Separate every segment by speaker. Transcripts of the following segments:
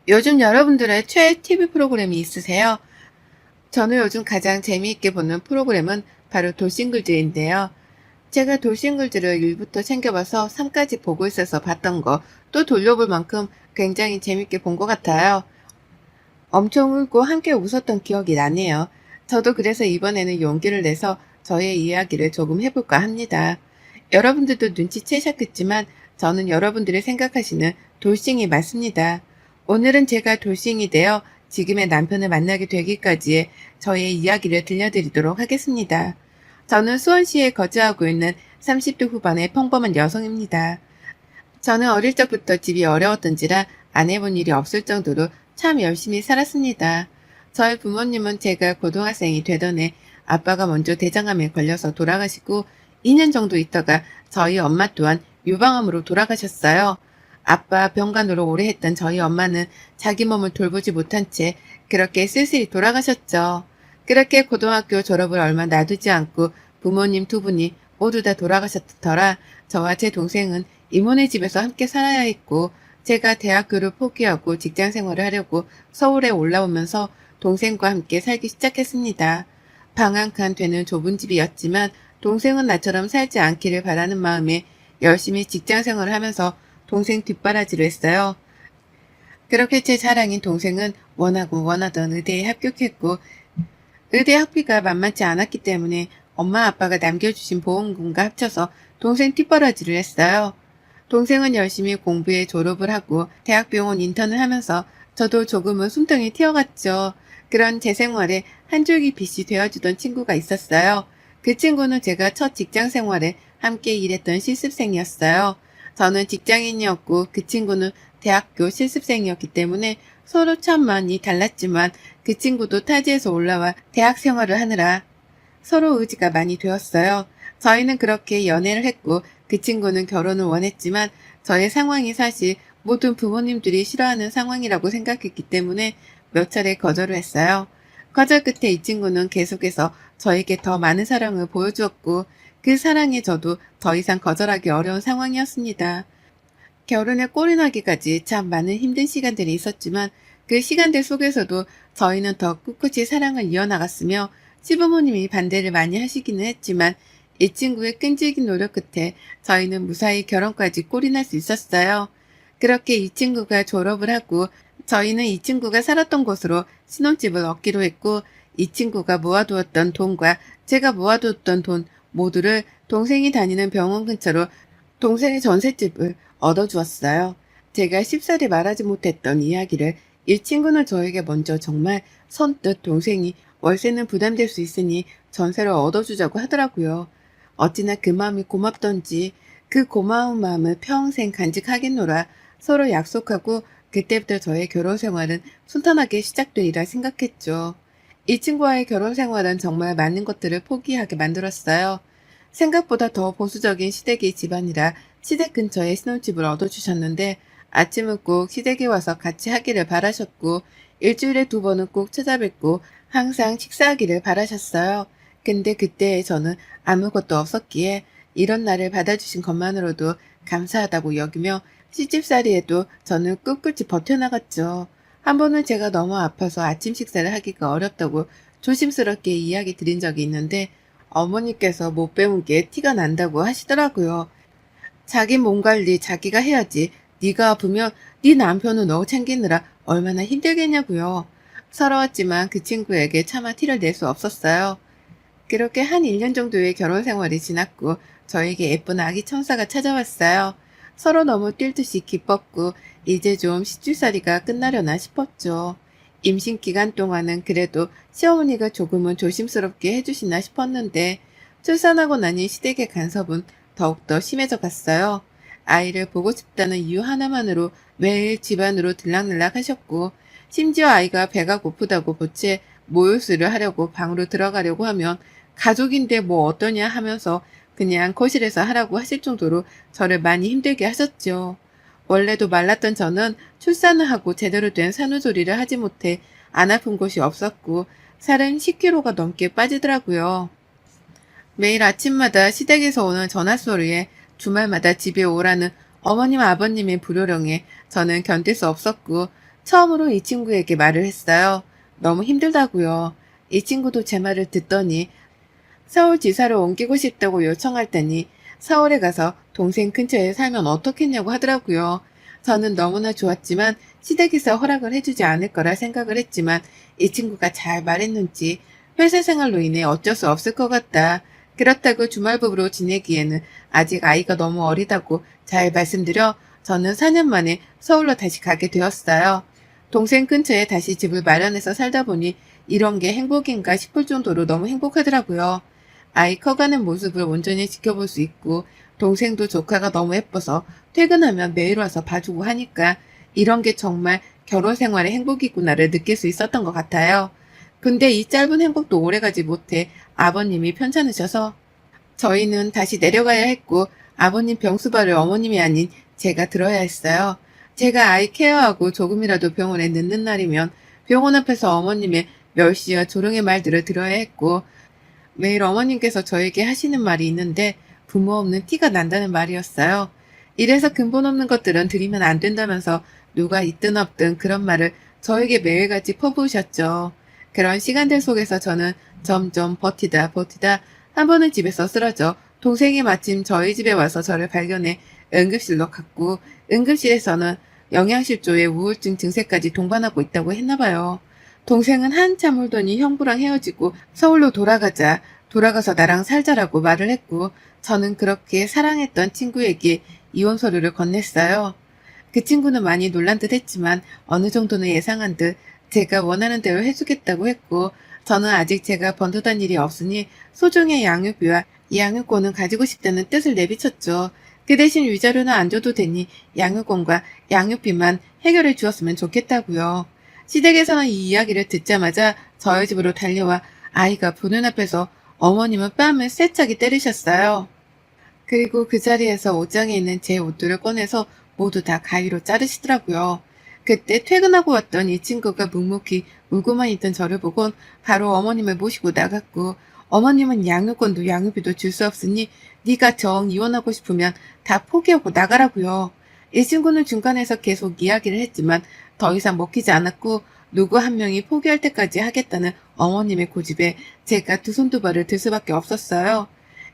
Speaker 1: 요즘 여러분들의 최애 TV 프로그램이 있으세요? 저는 요즘 가장 재미있게 보는 프로그램은 바로 돌싱글즈인데요. 제가 돌싱글즈를 1부터 챙겨봐서 3까지 보고 있어서 봤던 거 또 돌려볼 만큼 굉장히 재밌게 본 것 같아요. 엄청 울고 함께 웃었던 기억이 나네요. 저도 그래서 이번에는 용기를 내서 저의 이야기를 조금 해볼까 합니다. 여러분들도 눈치채셨겠지만 저는 여러분들이 생각하시는 돌싱이 맞습니다. 오늘은 제가 돌싱이 되어 지금의 남편을 만나게 되기까지의 저의 이야기를 들려드리도록 하겠습니다. 저는 수원시에 거주하고 있는 30대 후반의 평범한 여성입니다. 저는 어릴 적부터 집이 어려웠던지라 안 해본 일이 없을 정도로 참 열심히 살았습니다. 저희 부모님은 제가 고등학생이 되던 해 아빠가 먼저 대장암에 걸려서 돌아가시고 2년 정도 있다가 저희 엄마 또한 유방암으로 돌아가셨어요. 아빠 병간호로 오래 했던 저희 엄마는 자기 몸을 돌보지 못한 채 그렇게 쓸쓸히 돌아가셨죠. 그렇게 고등학교 졸업을 얼마 놔두지 않고 부모님 두 분이 모두 다 돌아가셨더라 저와 제 동생은 이모네 집에서 함께 살아야 했고 제가 대학교를 포기하고 직장 생활을 하려고 서울에 올라오면서 동생과 함께 살기 시작했습니다. 방 한 칸 되는 좁은 집이었지만 동생은 나처럼 살지 않기를 바라는 마음에 열심히 직장 생활을 하면서 동생 뒷바라지를 했어요. 그렇게 제 자랑인 동생은 원하고 원하던 의대에 합격했고 의대 학비가 만만치 않았기 때문에 엄마 아빠가 남겨주신 보험금과 합쳐서 동생 뒷바라지를 했어요. 동생은 열심히 공부에 졸업을 하고 대학병원 인턴을 하면서 저도 조금은 숨통이 튀어갔죠. 그런 제 생활에 한 줄기 빛이 되어주던 친구가 있었어요. 그 친구는 제가 첫 직장 생활에 함께 일했던 실습생이었어요. 저는 직장인이었고 그 친구는 대학교 실습생이었기 때문에 서로 참 많이 달랐지만 그 친구도 타지에서 올라와 대학 생활을 하느라 서로 의지가 많이 되었어요. 저희는 그렇게 연애를 했고 그 친구는 결혼을 원했지만 저의 상황이 사실 모든 부모님들이 싫어하는 상황이라고 생각했기 때문에 몇 차례 거절을 했어요. 거절 끝에 이 친구는 계속해서 저에게 더 많은 사랑을 보여주었고 그 사랑에 저도 더 이상 거절하기 어려운 상황이었습니다. 결혼에 꼴이 나기까지 참 많은 힘든 시간들이 있었지만 그 시간들 속에서도 저희는 더 꿋꿋이 사랑을 이어나갔으며 시부모님이 반대를 많이 하시기는 했지만 이 친구의 끈질긴 노력 끝에 저희는 무사히 결혼까지 꼴이 날 수 있었어요. 그렇게 이 친구가 졸업을 하고 저희는 이 친구가 살았던 곳으로 신혼집을 얻기로 했고 이 친구가 모아두었던 돈과 제가 모아두었던 돈 모두를 동생이 다니는 병원 근처로 동생의 전셋집을 얻어주었어요. 제가 쉽사리 말하지 못했던 이야기를 이 친구는 저에게 먼저 정말 선뜻 동생이 월세는 부담될 수 있으니 전세를 얻어주자고 하더라고요. 어찌나 그 마음이 고맙던지 그 고마운 마음을 평생 간직하겠노라 서로 약속하고 그때부터 저의 결혼 생활은 순탄하게 시작되리라 생각했죠. 이 친구와의 결혼 생활은 정말 많은 것들을 포기하게 만들었어요. 생각보다 더 보수적인 시댁의 집안이라 시댁 근처에 신혼집을 얻어주셨는데 아침은 꼭 시댁에 와서 같이 하기를 바라셨고 일주일에 2번은 꼭 찾아뵙고 항상 식사하기를 바라셨어요. 근데 그때 저는 아무것도 없었기에 이런 날을 받아주신 것만으로도 감사하다고 여기며 시집살이에도 저는 꿋꿋이 버텨나갔죠. 한 번은 제가 너무 아파서 아침 식사를 하기가 어렵다고 조심스럽게 이야기 드린 적이 있는데 어머니께서 못 배운 게 티가 난다고 하시더라고요. 자기 몸 관리 자기가 해야지. 네가 아프면 네 남편은 너 챙기느라 얼마나 힘들겠냐고요. 서러웠지만 그 친구에게 차마 티를 낼 수 없었어요. 그렇게 한 1년 정도의 결혼 생활이 지났고 저에게 예쁜 아기 천사가 찾아왔어요. 서로 너무 뛸 듯이 기뻤고 이제 좀 시집살이가 끝나려나 싶었죠. 임신 기간 동안은 그래도 시어머니가 조금은 조심스럽게 해주시나 싶었는데 출산하고 나니 시댁의 간섭은 더욱더 심해져 갔어요. 아이를 보고 싶다는 이유 하나만으로 매일 집안으로 들락날락 하셨고 심지어 아이가 배가 고프다고 보채 모유수를 하려고 방으로 들어가려고 하면 가족인데 뭐 어떠냐 하면서 그냥 거실에서 하라고 하실 정도로 저를 많이 힘들게 하셨죠. 원래도 말랐던 저는 출산을 하고 제대로 된 산후조리를 하지 못해 안 아픈 곳이 없었고 살은 10kg가 넘게 빠지더라고요. 매일 아침마다 시댁에서 오는 전화소리에 주말마다 집에 오라는 어머님 아버님의 불효령에 저는 견딜 수 없었고 처음으로 이 친구에게 말을 했어요. 너무 힘들다고요. 이 친구도 제 말을 듣더니 서울지사로 옮기고 싶다고 요청할 테니 서울에 가서 동생 근처에 살면 어떻겠냐고 하더라고요. 저는 너무나 좋았지만 시댁에서 허락을 해주지 않을 거라 생각을 했지만 이 친구가 잘 말했는지 회사 생활로 인해 어쩔 수 없을 것 같다. 그렇다고 주말부부로 지내기에는 아직 아이가 너무 어리다고 잘 말씀드려 저는 4년 만에 서울로 다시 가게 되었어요. 동생 근처에 다시 집을 마련해서 살다 보니 이런 게 행복인가 싶을 정도로 너무 행복하더라고요. 아이 커가는 모습을 온전히 지켜볼 수 있고 동생도 조카가 너무 예뻐서 퇴근하면 매일 와서 봐주고 하니까 이런 게 정말 결혼 생활의 행복이구나를 느낄 수 있었던 것 같아요. 근데 이 짧은 행복도 오래가지 못해 아버님이 편찮으셔서 저희는 다시 내려가야 했고 아버님 병수발을 어머님이 아닌 제가 들어야 했어요. 제가 아이 케어하고 조금이라도 병원에 늦는 날이면 병원 앞에서 어머님의 멸시와 조롱의 말들을 들어야 했고 매일 어머님께서 저에게 하시는 말이 있는데 부모 없는 티가 난다는 말이었어요. 이래서 근본 없는 것들은 들이면 안 된다면서 누가 있든 없든 그런 말을 저에게 매일같이 퍼부으셨죠. 그런 시간들 속에서 저는 점점 버티다 한 번은 집에서 쓰러져 동생이 마침 저희 집에 와서 저를 발견해 응급실로 갔고 응급실에서는 영양실조에 우울증 증세까지 동반하고 있다고 했나봐요. 동생은 한참 울더니 형부랑 헤어지고 서울로 돌아가서 나랑 살자라고 말을 했고 저는 그렇게 사랑했던 친구에게 이혼 서류를 건넸어요. 그 친구는 많이 놀란 듯 했지만 어느 정도는 예상한 듯 제가 원하는 대로 해주겠다고 했고 저는 아직 제가 번듯한 일이 없으니 소정의 양육비와 이 양육권은 가지고 싶다는 뜻을 내비쳤죠. 그 대신 위자료는 안 줘도 되니 양육권과 양육비만 해결해 주었으면 좋겠다고요. 시댁에서는 이 이야기를 듣자마자 저희 집으로 달려와 아이가 보는 앞에서 어머님은 뺨을 세차게 때리셨어요. 그리고 그 자리에서 옷장에 있는 제 옷들을 꺼내서 모두 다 가위로 자르시더라고요. 그때 퇴근하고 왔던 이 친구가 묵묵히 울고만 있던 저를 보곤 바로 어머님을 모시고 나갔고 어머님은 양육권도 양육비도 줄 수 없으니 네가 정 이혼하고 싶으면 다 포기하고 나가라고요. 이 친구는 중간에서 계속 이야기를 했지만 더 이상 먹히지 않았고 누구 한 명이 포기할 때까지 하겠다는 어머님의 고집에 제가 두 손 두 발을 들 수밖에 없었어요.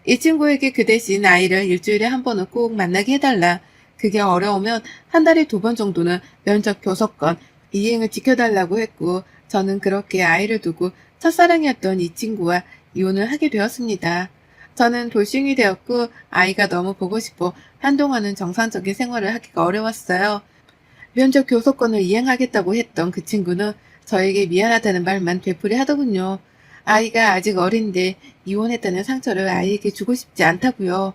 Speaker 1: 이 친구에게 그 대신 아이를 일주일에 한 번은 꼭 만나게 해달라. 그게 어려우면 한 달에 2번 정도는 면접 교섭권 이행을 지켜달라고 했고 저는 그렇게 아이를 두고 첫사랑이었던 이 친구와 이혼을 하게 되었습니다. 저는 돌싱이 되었고 아이가 너무 보고 싶어 한동안은 정상적인 생활을 하기가 어려웠어요. 면접 교섭권을 이행하겠다고 했던 그 친구는 저에게 미안하다는 말만 되풀이 하더군요. 아이가 아직 어린데 이혼했다는 상처를 아이에게 주고 싶지 않다고요.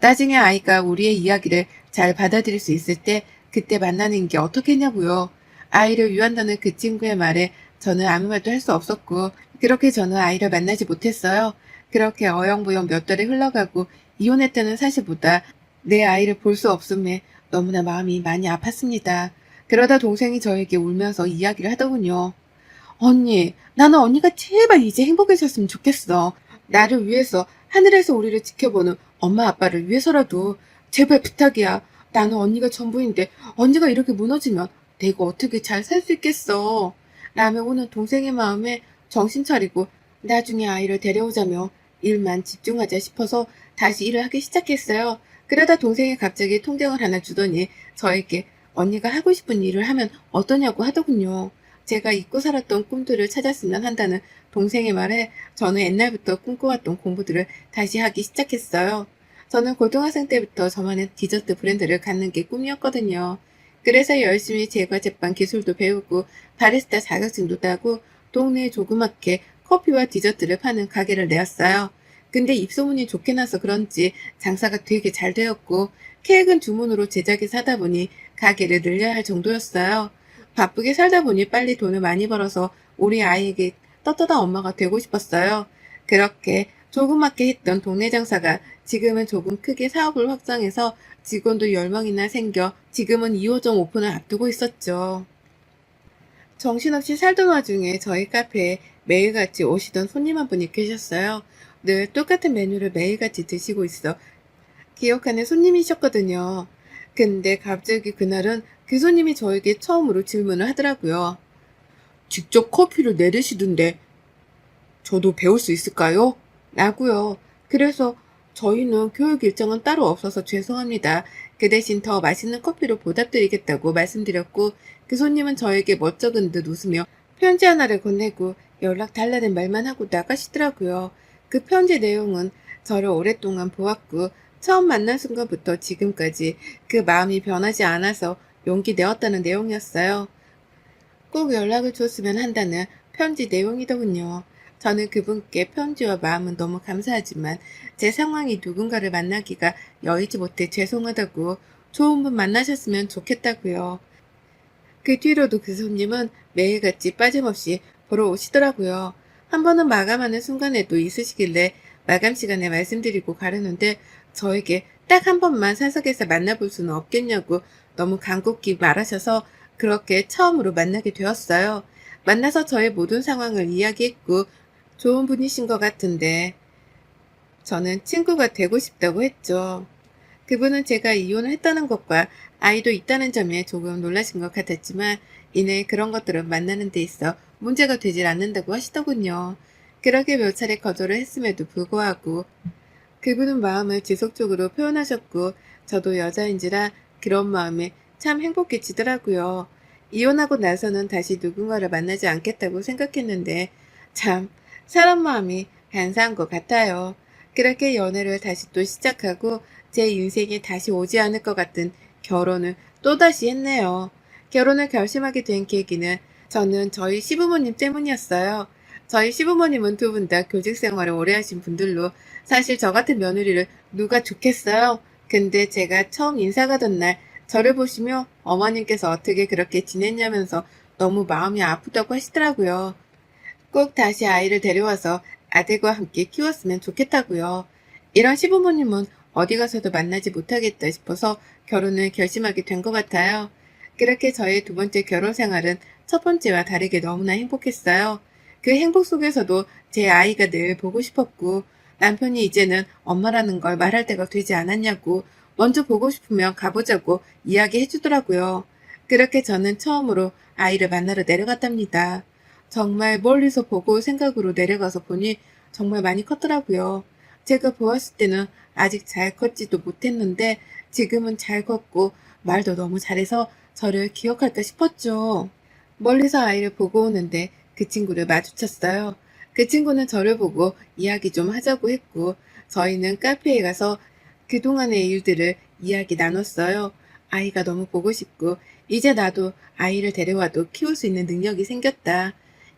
Speaker 1: 나중에 아이가 우리의 이야기를 잘 받아들일 수 있을 때 그때 만나는 게 어떻겠냐고요. 아이를 위한다는 그 친구의 말에 저는 아무 말도 할 수 없었고 그렇게 저는 아이를 만나지 못했어요. 그렇게 어영부영 몇 달이 흘러가고 이혼했다는 사실보다 내 아이를 볼 수 없음에 너무나 마음이 많이 아팠습니다. 그러다 동생이 저에게 울면서 이야기를 하더군요. 언니, 나는 언니가 제발 이제 행복해졌으면 좋겠어. 나를 위해서 하늘에서 우리를 지켜보는 엄마 아빠를 위해서라도 제발 부탁이야. 나는 언니가 전부인데 언니가 이렇게 무너지면 내가 어떻게 잘 살 수 있겠어. 라며 우는 동생의 마음에 정신 차리고 나중에 아이를 데려오자며 일만 집중하자 싶어서 다시 일을 하기 시작했어요. 그러다 동생이 갑자기 통장을 하나 주더니 저에게 언니가 하고 싶은 일을 하면 어떠냐고 하더군요. 제가 잊고 살았던 꿈들을 찾았으면 한다는 동생의 말에 저는 옛날부터 꿈꿔왔던 공부들을 다시 하기 시작했어요. 저는 고등학생 때부터 저만의 디저트 브랜드를 갖는 게 꿈이었거든요. 그래서 열심히 제과 제빵 기술도 배우고 바리스타 자격증도 따고 동네에 조그맣게 커피와 디저트를 파는 가게를 내었어요. 근데 입소문이 좋게 나서 그런지 장사가 되게 잘 되었고 케이크는 주문으로 제작해서 하다 보니 가게를 늘려야 할 정도였어요. 바쁘게 살다 보니 빨리 돈을 많이 벌어서 우리 아이에게 떳떳한 엄마가 되고 싶었어요. 그렇게 조그맣게 했던 동네 장사가 지금은 조금 크게 사업을 확장해서 직원도 10명이나 생겨 지금은 2호점 오픈을 앞두고 있었죠. 정신없이 살던 와중에 저희 카페에 매일같이 오시던 손님 한 분이 계셨어요. 늘 똑같은 메뉴를 매일같이 드시고 있어 기억하는 손님이셨거든요. 근데 갑자기 그날은 교수님이 저에게 처음으로 질문을 하더라고요. 직접 커피를 내리시던데 저도 배울 수 있을까요? 라고요. 그래서 저희는 교육 일정은 따로 없어서 죄송합니다. 그 대신 더 맛있는 커피로 보답드리겠다고 말씀드렸고 교수님은 저에게 멋쩍은 듯 웃으며 편지 하나를 건네고 연락 달라는 말만 하고 나가시더라고요. 그 편지 내용은 저를 오랫동안 보았고 처음 만난 순간부터 지금까지 그 마음이 변하지 않아서 용기 내었다는 내용이었어요. 꼭 연락을 줬으면 한다는 편지 내용이더군요. 저는 그분께 편지와 마음은 너무 감사하지만 제 상황이 누군가를 만나기가 여의치 못해 죄송하다고 좋은 분 만나셨으면 좋겠다고요. 그 뒤로도 그 손님은 매일같이 빠짐없이 보러 오시더라고요. 한 번은 마감하는 순간에도 있으시길래 마감 시간에 말씀드리고 가려는데 저에게 딱 한 번만 사석에서 만나볼 수는 없겠냐고 너무 간곡히 말하셔서 그렇게 처음으로 만나게 되었어요. 만나서 저의 모든 상황을 이야기했고 좋은 분이신 것 같은데 저는 친구가 되고 싶다고 했죠. 그분은 제가 이혼을 했다는 것과 아이도 있다는 점에 조금 놀라신 것 같았지만 이내 그런 것들은 만나는 데 있어 문제가 되질 않는다고 하시더군요. 그렇게 몇 차례 거절을 했음에도 불구하고 그분은 마음을 지속적으로 표현하셨고 저도 여자인지라 그런 마음에 참 행복해지더라고요. 이혼하고 나서는 다시 누군가를 만나지 않겠다고 생각했는데 참 사람 마음이 간사한 것 같아요. 그렇게 연애를 다시 또 시작하고 제 인생에 다시 오지 않을 것 같은 결혼을 또다시 했네요. 결혼을 결심하게 된 계기는 저는 저희 시부모님 때문이었어요. 저희 시부모님은 두 분 다 교직 생활을 오래 하신 분들로 사실 저 같은 며느리를 누가 좋겠어요? 근데 제가 처음 인사 가던 날 저를 보시며 어머님께서 어떻게 그렇게 지냈냐면서 너무 마음이 아프다고 하시더라고요. 꼭 다시 아이를 데려와서 아들과 함께 키웠으면 좋겠다고요. 이런 시부모님은 어디 가서도 만나지 못하겠다 싶어서 결혼을 결심하게 된 것 같아요. 그렇게 저의 두 번째 결혼 생활은 첫 번째와 다르게 너무나 행복했어요. 그 행복 속에서도 제 아이가 늘 보고 싶었고 남편이 이제는 엄마라는 걸 말할 때가 되지 않았냐고 먼저 보고 싶으면 가보자고 이야기해 주더라고요. 그렇게 저는 처음으로 아이를 만나러 내려갔답니다. 정말 멀리서 보고 올 생각으로 내려가서 보니 정말 많이 컸더라고요. 제가 보았을 때는 아직 잘 컸지도 못했는데 지금은 잘 컸고 말도 너무 잘해서 저를 기억할까 싶었죠. 멀리서 아이를 보고 오는데 그 친구를 마주쳤어요. 그 친구는 저를 보고 이야기 좀 하자고 했고 저희는 카페에 가서 그동안의 일들을 이야기 나눴어요. 아이가 너무 보고 싶고 이제 나도 아이를 데려와도 키울 수 있는 능력이 생겼다.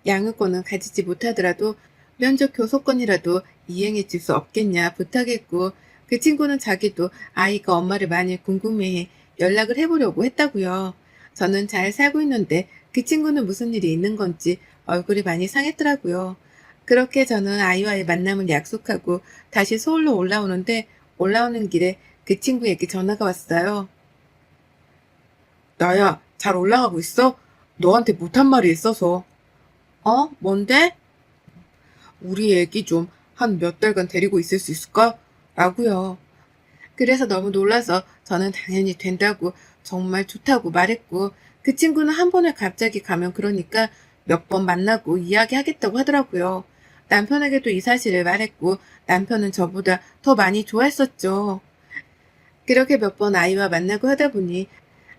Speaker 1: 양육권은 가지지 못하더라도 면접 교섭권이라도 이행해 줄 수 없겠냐 부탁했고 그 친구는 자기도 아이가 엄마를 많이 궁금해해 연락을 해보려고 했다고요. 저는 잘 살고 있는데 그 친구는 무슨 일이 있는 건지 얼굴이 많이 상했더라고요. 그렇게 저는 아이와의 만남을 약속하고 다시 서울로 올라오는데 올라오는 길에 그 친구에게 전화가 왔어요. 나야, 잘 올라가고 있어? 너한테 못한 말이 있어서. 뭔데? 우리 애기 좀 한 몇 달간 데리고 있을 수 있을까? 라고요. 그래서 너무 놀라서 저는 당연히 된다고 정말 좋다고 말했고 그 친구는 한 번에 갑자기 가면 그러니까 몇 번 만나고 이야기하겠다고 하더라고요. 남편에게도 이 사실을 말했고 남편은 저보다 더 많이 좋아했었죠. 그렇게 몇 번 아이와 만나고 하다 보니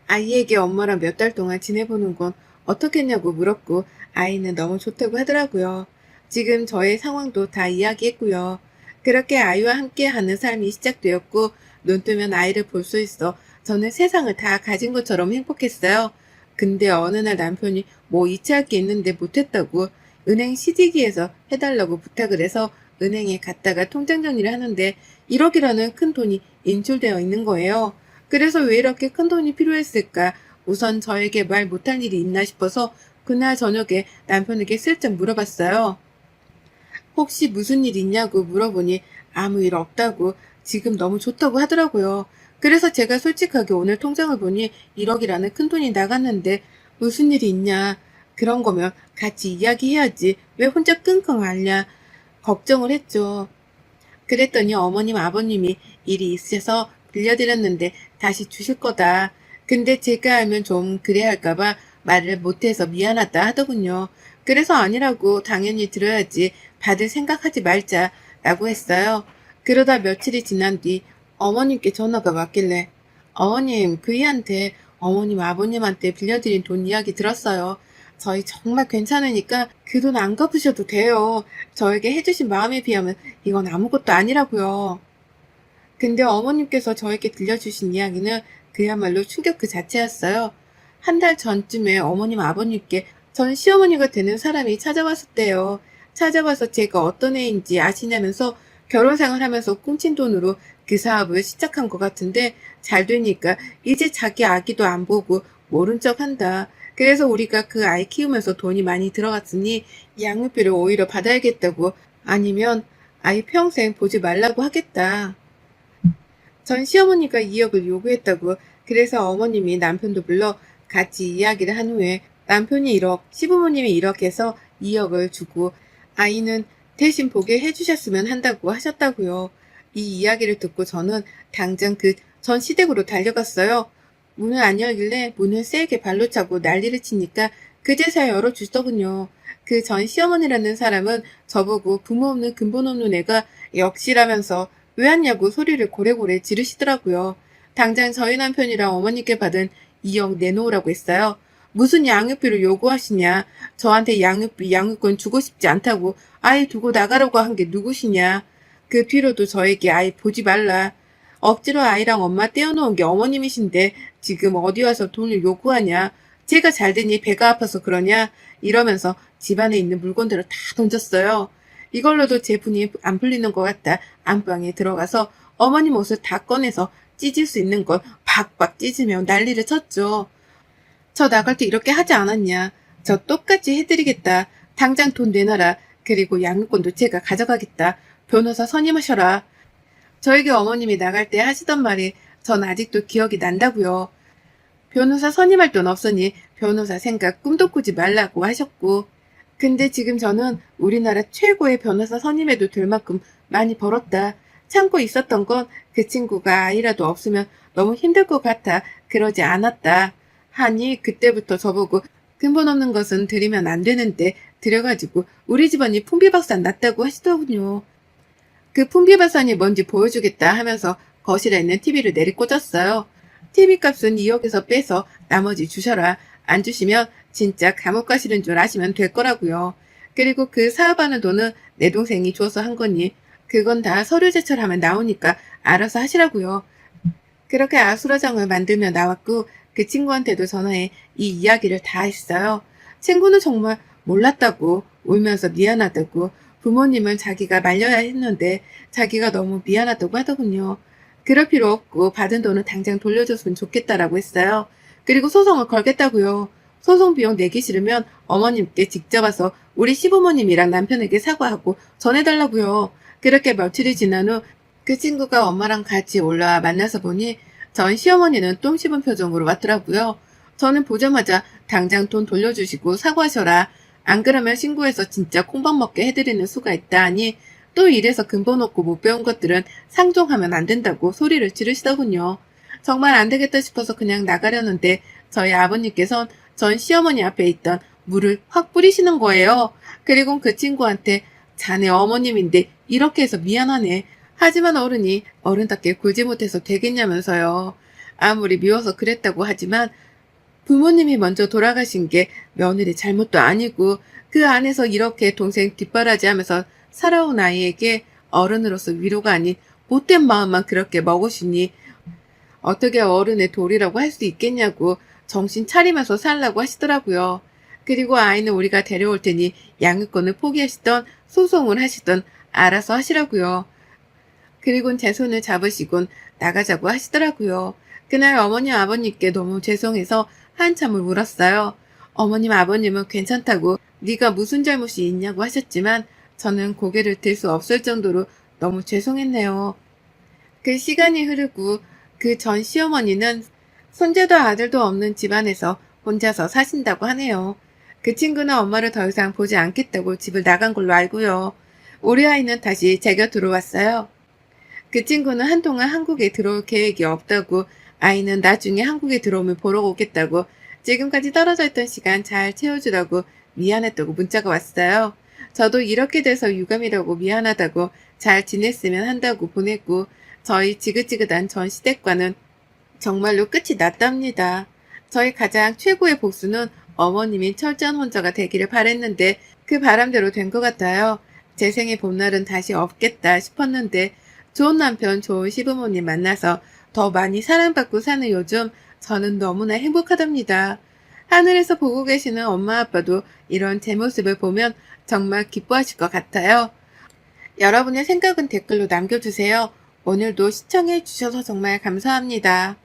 Speaker 1: 아이에게 엄마랑 몇 달 동안 지내보는 건 어떻겠냐고 물었고 아이는 너무 좋다고 하더라고요. 지금 저의 상황도 다 이야기했고요. 그렇게 아이와 함께하는 삶이 시작되었고 눈 뜨면 아이를 볼 수 있어 저는 세상을 다 가진 것처럼 행복했어요. 근데 어느 날 남편이 뭐 이체할 게 있는데 못했다고 은행 CD기에서 해달라고 부탁을 해서 은행에 갔다가 통장 정리를 하는데 1억이라는 큰 돈이 인출되어 있는 거예요. 그래서 왜 이렇게 큰 돈이 필요했을까? 우선 저에게 말 못할 일이 있나 싶어서 그날 저녁에 남편에게 슬쩍 물어봤어요. 혹시 무슨 일 있냐고 물어보니 아무 일 없다고 지금 너무 좋다고 하더라고요. 그래서 제가 솔직하게 오늘 통장을 보니 1억이라는 큰 돈이 나갔는데 무슨 일이 있냐. 그런 거면 같이 이야기해야지 왜 혼자 끙끙 앓냐. 걱정을 했죠. 그랬더니 어머님 아버님이 일이 있으셔서 빌려드렸는데 다시 주실 거다. 근데 제가 알면 좀 그래야 할까봐 말을 못해서 미안하다 하더군요. 그래서 아니라고 당연히 들어야지 받을 생각하지 말자라고 했어요. 그러다 며칠이 지난 뒤 어머님께 전화가 왔길래 어머님 그이한테 어머님 아버님한테 빌려드린 돈 이야기 들었어요. 저희 정말 괜찮으니까 그 돈 안 갚으셔도 돼요. 저에게 해주신 마음에 비하면 이건 아무것도 아니라고요. 근데 어머님께서 저에게 들려주신 이야기는 그야말로 충격 그 자체였어요. 한 달 전쯤에 어머님 아버님께 전 시어머니가 되는 사람이 찾아왔었대요. 찾아와서 제가 어떤 애인지 아시냐면서 결혼 생활하면서 꽁친 돈으로 그 사업을 시작한 것 같은데 잘 되니까 이제 자기 아기도 안 보고 모른 척 한다. 그래서 우리가 그 아이 키우면서 돈이 많이 들어갔으니 양육비를 오히려 받아야겠다고 아니면 아이 평생 보지 말라고 하겠다. 전 시어머니가 2억을 요구했다고 그래서 어머님이 남편도 불러 같이 이야기를 한 후에 남편이 1억, 시부모님이 1억 해서 2억을 주고 아이는 대신 보게 해주셨으면 한다고 하셨다고요. 이 이야기를 듣고 저는 당장 그 전 시댁으로 달려갔어요. 문을 안 열길래 문을 세게 발로 차고 난리를 치니까 그제서야 열어주더군요. 그 전 시어머니라는 사람은 저보고 부모 없는 근본 없는 애가 역시라면서 왜 왔냐고 소리를 고래고래 지르시더라고요. 당장 저희 남편이랑 어머니께 받은 2억 내놓으라고 했어요. 무슨 양육비를 요구하시냐. 저한테 양육비, 양육권 주고 싶지 않다고 아이 두고 나가라고 한 게 누구시냐. 그 뒤로도 저에게 아이 보지 말라. 억지로 아이랑 엄마 떼어놓은 게 어머님이신데 지금 어디 와서 돈을 요구하냐. 제가 잘되니 배가 아파서 그러냐. 이러면서 집안에 있는 물건들을 다 던졌어요. 이걸로도 제 분이 안 풀리는 것 같다. 안방에 들어가서 어머님 옷을 다 꺼내서 찢을 수 있는 걸 박박 찢으며 난리를 쳤죠. 저 나갈 때 이렇게 하지 않았냐. 저 똑같이 해드리겠다. 당장 돈 내놔라. 그리고 양육권도 제가 가져가겠다. 변호사 선임하셔라. 저에게 어머님이 나갈 때 하시던 말이 전 아직도 기억이 난다고요. 변호사 선임할 돈 없으니 변호사 생각 꿈도 꾸지 말라고 하셨고 근데 지금 저는 우리나라 최고의 변호사 선임해도 될 만큼 많이 벌었다. 참고 있었던 건 그 친구가 아이라도 없으면 너무 힘들 것 같아 그러지 않았다. 하니 그때부터 저보고 근본 없는 것은 드리면 안 되는데 드려가지고 우리 집안이 풍비박산 났다고 하시더군요. 그 풍비박산이 뭔지 보여주겠다 하면서 거실에 있는 TV를 내리꽂았어요. TV 값은 2억에서 빼서 나머지 주셔라. 안 주시면 진짜 감옥 가시는 줄 아시면 될 거라고요. 그리고 그 사업하는 돈은 내 동생이 줘서 한 거니 그건 다 서류 제출하면 나오니까 알아서 하시라고요. 그렇게 아수라장을 만들며 나왔고 그 친구한테도 전화해 이 이야기를 다 했어요. 친구는 정말 몰랐다고 울면서 미안하다고 부모님은 자기가 말려야 했는데 자기가 너무 미안하다고 하더군요. 그럴 필요 없고 받은 돈은 당장 돌려줬으면 좋겠다라고 했어요. 그리고 소송을 걸겠다고요. 소송 비용 내기 싫으면 어머님께 직접 와서 우리 시부모님이랑 남편에게 사과하고 전해달라고요. 그렇게 며칠이 지난 후 그 친구가 엄마랑 같이 올라와 만나서 보니 전 시어머니는 똥 씹은 표정으로 왔더라고요. 저는 보자마자 당장 돈 돌려주시고 사과하셔라. 안 그러면 신고해서 진짜 콩밥 먹게 해드리는 수가 있다 하니 또 이래서 근본 없고 못 배운 것들은 상종하면 안 된다고 소리를 지르시더군요. 정말 안 되겠다 싶어서 그냥 나가려는데 저희 아버님께선 전 시어머니 앞에 있던 물을 확 뿌리시는 거예요. 그리고 그 친구한테 자네 어머님인데 이렇게 해서 미안하네. 하지만 어른이 어른답게 굴지 못해서 되겠냐면서요. 아무리 미워서 그랬다고 하지만 부모님이 먼저 돌아가신 게 며느리 잘못도 아니고 그 안에서 이렇게 동생 뒷바라지하면서 살아온 아이에게 어른으로서 위로가 아닌 못된 마음만 그렇게 먹으시니 어떻게 어른의 도리라고 할 수 있겠냐고 정신 차리면서 살라고 하시더라고요. 그리고 아이는 우리가 데려올 테니 양육권을 포기하시던 소송을 하시던 알아서 하시라고요. 그리고 제 손을 잡으시곤 나가자고 하시더라고요. 그날 어머니 아버님께 너무 죄송해서 한참을 울었어요. 어머님 아버님은 괜찮다고 네가 무슨 잘못이 있냐고 하셨지만 저는 고개를 들 수 없을 정도로 너무 죄송했네요. 그 시간이 흐르고 그 전 시어머니는 손자도 아들도 없는 집안에서 혼자서 사신다고 하네요. 그 친구는 엄마를 더 이상 보지 않겠다고 집을 나간 걸로 알고요. 우리 아이는 다시 제 곁으로 왔어요. 그 친구는 한동안 한국에 들어올 계획이 없다고 아이는 나중에 한국에 들어오면 보러 오겠다고 지금까지 떨어져 있던 시간 잘 채워주라고 미안했다고 문자가 왔어요. 저도 이렇게 돼서 유감이라고 미안하다고 잘 지냈으면 한다고 보냈고 저희 지긋지긋한 전 시댁과는 정말로 끝이 났답니다. 저희 가장 최고의 복수는 어머님이 철저한 혼자가 되기를 바랬는데 그 바람대로 된 것 같아요. 제 생의 봄날은 다시 없겠다 싶었는데 좋은 남편, 좋은 시부모님 만나서 더 많이 사랑받고 사는 요즘 저는 너무나 행복하답니다. 하늘에서 보고 계시는 엄마 아빠도 이런 제 모습을 보면 정말 기뻐하실 것 같아요. 여러분의 생각은 댓글로 남겨주세요. 오늘도 시청해 주셔서 정말 감사합니다.